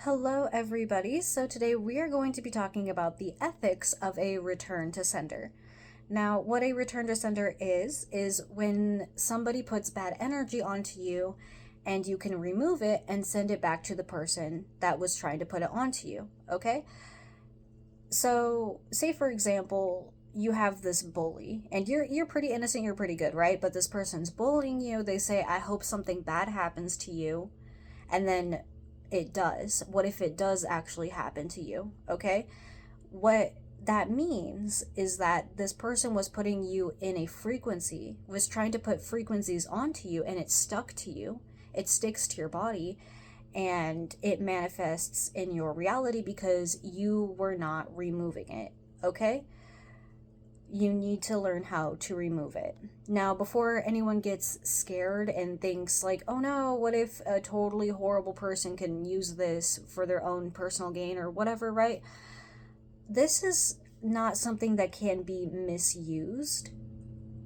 Hello, everybody. So, today we are going to be talking about the ethics of a return to sender. Now, what a return to sender is when somebody puts bad energy onto you and you can remove it and send it back to the person that was trying to put it onto you. Okay? So, say for example, you have this bully and you're pretty innocent, you're pretty good, right? But this person's bullying you. They say, "I hope something bad happens to you." And then it does. What if it does actually happen to you? Okay? What that means is that this person was putting you in a frequency, was trying to put frequencies onto you, and it stuck to you. It sticks to your body and it manifests in your reality because you were not removing it. Okay? You need to learn how to remove it. Now, before anyone gets scared and thinks, like, oh no, what if a totally horrible person can use this for their own personal gain or whatever, right? This is not something that can be misused.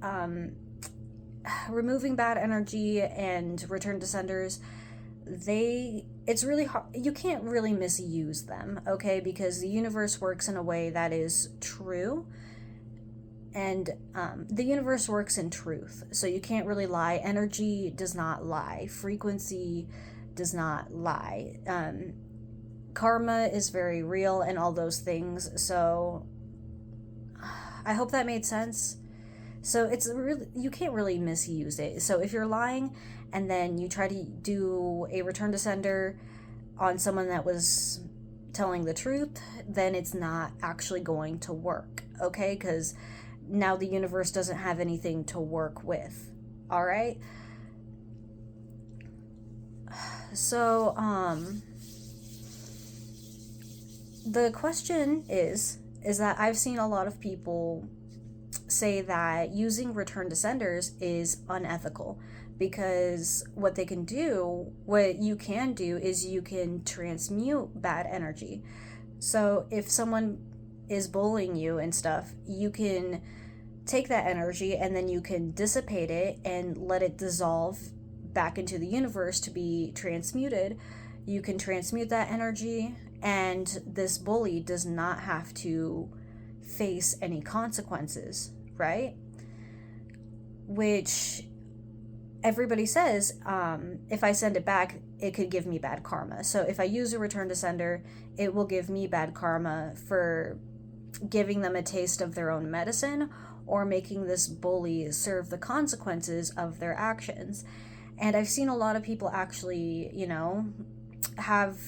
Um, Removing bad energy and return to senders, it's really hard. You can't really misuse them, okay? Because the universe works in a way that is true, and the universe works in truth, so you can't really lie. Energy does not lie, frequency does not lie. Karma is very real and all those things, so I hope that made sense. So it's really, you can't really misuse it. So if you're lying and then you try to do a return to sender on someone that was telling the truth, then it's not actually going to work, okay? Because now the universe doesn't have anything to work with. All right? So, the question is that I've seen a lot of people say that using return to senders is unethical because what you can do is you can transmute bad energy. So if someone is bullying you and stuff, you can take that energy and then you can dissipate it and let it dissolve back into the universe to be transmuted. You can transmute that energy, and this bully does not have to face any consequences, right? Which everybody says, if I send it back, it could give me bad karma. So if I use a return to sender, it will give me bad karma for giving them a taste of their own medicine or making this bully serve the consequences of their actions. And I've seen a lot of people actually, have,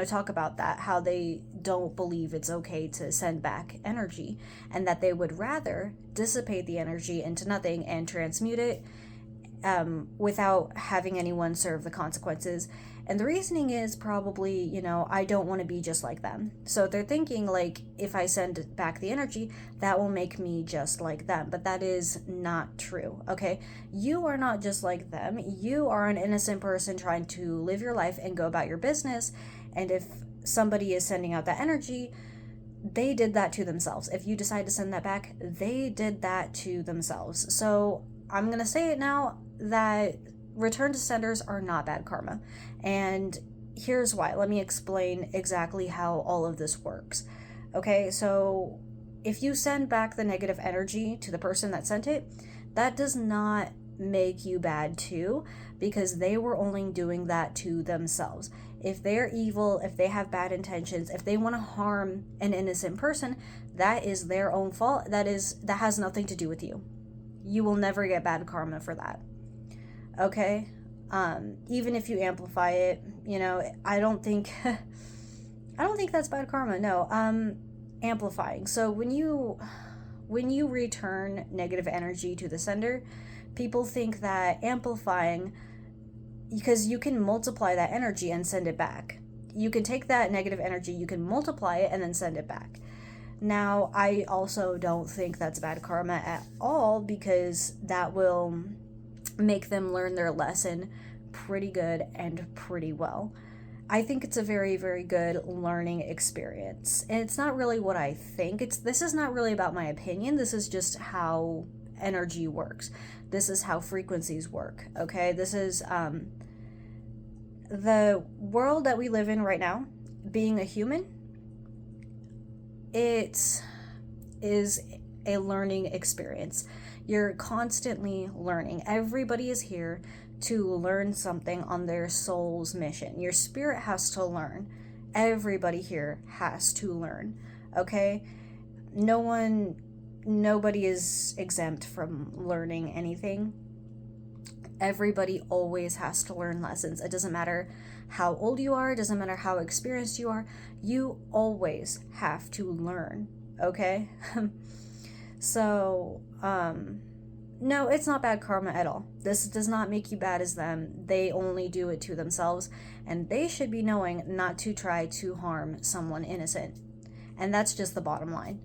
talk about that, how they don't believe it's okay to send back energy and that they would rather dissipate the energy into nothing and transmute it without having anyone serve the consequences. And the reasoning is probably, I don't want to be just like them. So they're thinking, like, if I send back the energy, that will make me just like them. But that is not true, okay? You are not just like them. You are an innocent person trying to live your life and go about your business. And if somebody is sending out that energy, they did that to themselves. If you decide to send that back, they did that to themselves. So I'm going to say it now that return to senders are not bad karma. And here's why. Let me explain exactly how all of this works. Okay, so if you send back the negative energy to the person that sent it, that does not make you bad too, because they were only doing that to themselves. If they're evil, if they have bad intentions, if they want to harm an innocent person, that is their own fault. That has nothing to do with you. You will never get bad karma for that. Okay? Even if you amplify it, I don't think I don't think that's bad karma. No. Amplifying. So when you return negative energy to the sender, people think that amplifying, because you can multiply that energy and send it back. You can take that negative energy, you can multiply it and then send it back. Now, I also don't think that's bad karma at all, because that will make them learn their lesson pretty good and pretty well. I think it's a very, very good learning experience. And it's not really what I think. This is not really about my opinion. This is just how energy works. This is how frequencies work. Okay? This is the world that we live in right now being a human, it is a learning experience. You're constantly learning. Everybody is here to learn something on their soul's mission. Your spirit has to learn. Everybody here has to learn. Okay? Nobody is exempt from learning anything. Everybody always has to learn lessons. It doesn't matter how old you are, it doesn't matter how experienced you are, you always have to learn. Okay? So, no, it's not bad karma at all. This does not make you bad as them. They only do it to themselves, and they should be knowing not to try to harm someone innocent. And that's just the bottom line.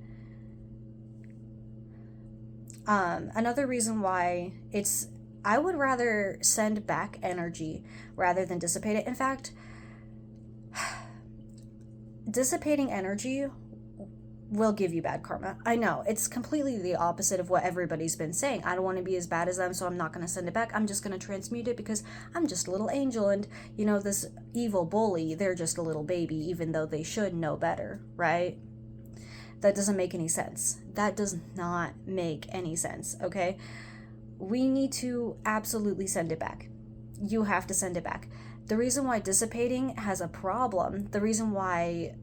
Another reason why I would rather send back energy rather than dissipate it. In fact, dissipating energy will give you bad karma. I know, it's completely the opposite of what everybody's been saying. I don't want to be as bad as them, so I'm not going to send it back. I'm just going to transmute it because I'm just a little angel, and, you know, this evil bully, they're just a little baby, even though they should know better, right? That doesn't make any sense. That does not make any sense, okay? We need to absolutely send it back. You have to send it back. The reason why dissipating has a problem, the reason why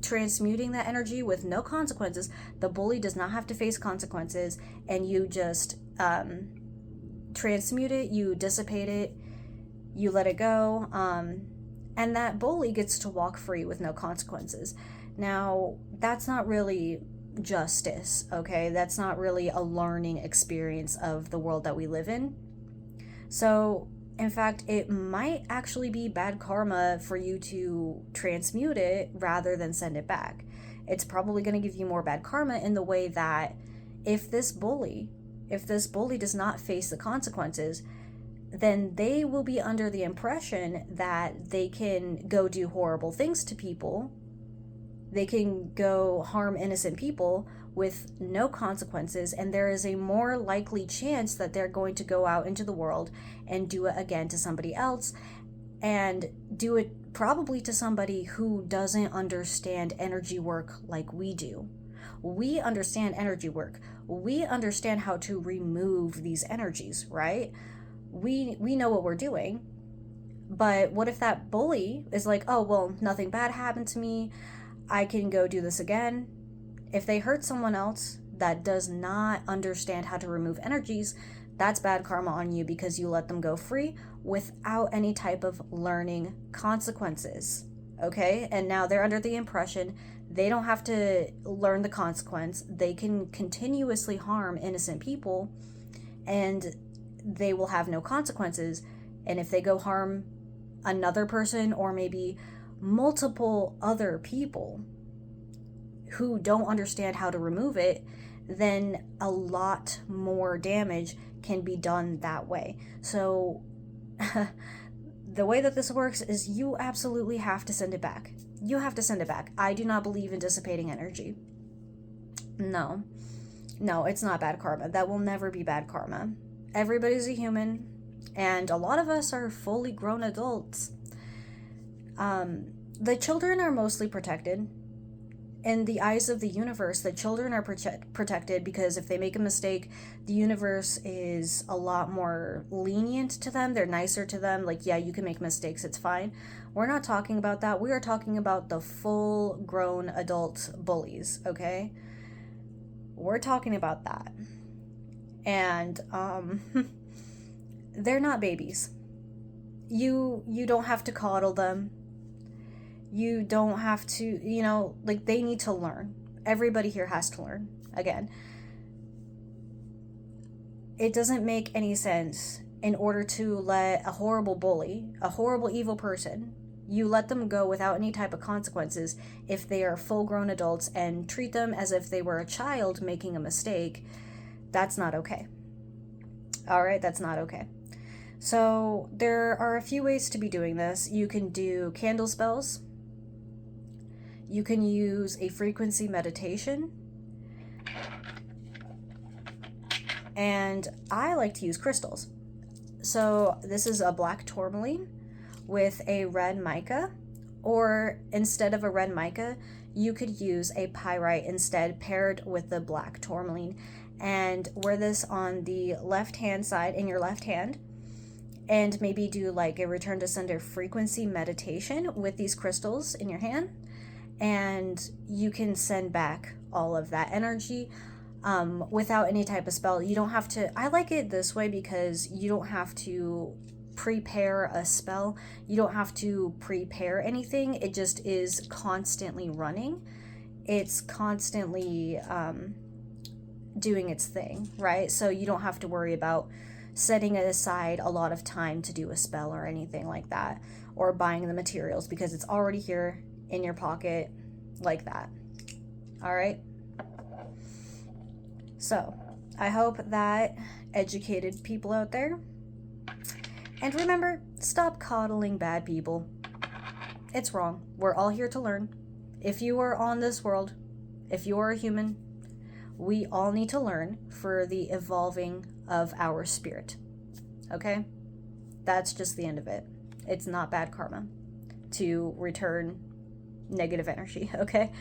transmuting that energy with no consequences, the bully does not have to face consequences, and you just transmute it, you dissipate it, you let it go, and that bully gets to walk free with no consequences. Now, that's not really justice, okay? That's not really a learning experience of the world that we live in. So, in fact, it might actually be bad karma for you to transmute it rather than send it back. It's probably going to give you more bad karma in the way that if this bully does not face the consequences, then they will be under the impression that they can go do horrible things to people. They can go harm innocent people with no consequences, and there is a more likely chance that they're going to go out into the world and do it again to somebody else, and do it probably to somebody who doesn't understand energy work like we do. We understand energy work. We understand how to remove these energies, right? We know what we're doing. But what if that bully is like, oh, well, nothing bad happened to me, I can go do this again? If they hurt someone else that does not understand how to remove energies, that's bad karma on you because you let them go free without any type of learning consequences. Okay? And now they're under the impression they don't have to learn the consequence. They can continuously harm innocent people and they will have no consequences. And if they go harm another person or maybe multiple other people who don't understand how to remove it, then a lot more damage can be done that way. So the way that this works is you absolutely have to send it back. You have to send it back. I do not believe in dissipating energy. No, it's not bad karma. That will never be bad karma. Everybody's a human, and a lot of us are fully grown adults. The children are mostly protected. In the eyes of the universe, the children are protected because if they make a mistake, the universe is a lot more lenient to them. They're nicer to them. Like, yeah, you can make mistakes. It's fine. We're not talking about that. We are talking about the full-grown adult bullies, okay? We're talking about that. And they're not babies. You don't have to coddle them. You don't have to, like, they need to learn. Everybody here has to learn. Again, it doesn't make any sense in order to let a horrible bully, a horrible evil person, you let them go without any type of consequences if they are full-grown adults and treat them as if they were a child making a mistake. That's not okay. All right, that's not okay. So there are a few ways to be doing this. You can do candle spells. You can use a frequency meditation. And I like to use crystals. So this is a black tourmaline with a red mica, Or instead of a red mica, you could use a pyrite instead, paired with the black tourmaline, and wear this on the left hand side in your left hand, and maybe do like a return to sender frequency meditation with these crystals in your hand, and you can send back all of that energy without any type of spell. You don't have to. I like it this way because you don't have to prepare a spell. You don't have to prepare anything. It just is constantly running. It's constantly doing its thing, right? So you don't have to worry about setting aside a lot of time to do a spell or anything like that, or buying the materials, because it's already here in your pocket like that. All right. So I hope that educated people out there. And remember, stop coddling bad people. It's wrong. We're all here to learn. If you are on this world, if you are a human, we all need to learn for the evolving of our spirit. Okay? That's just the end of it. It's not bad karma to return negative energy, okay?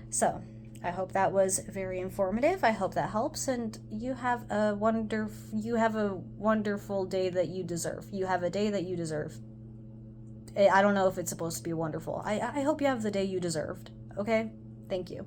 So, I hope that was very informative. I hope that helps, and you have a wonderful day that you deserve. You have a day that you deserve. I don't know if it's supposed to be wonderful. I hope you have the day you deserved. Okay? Thank you.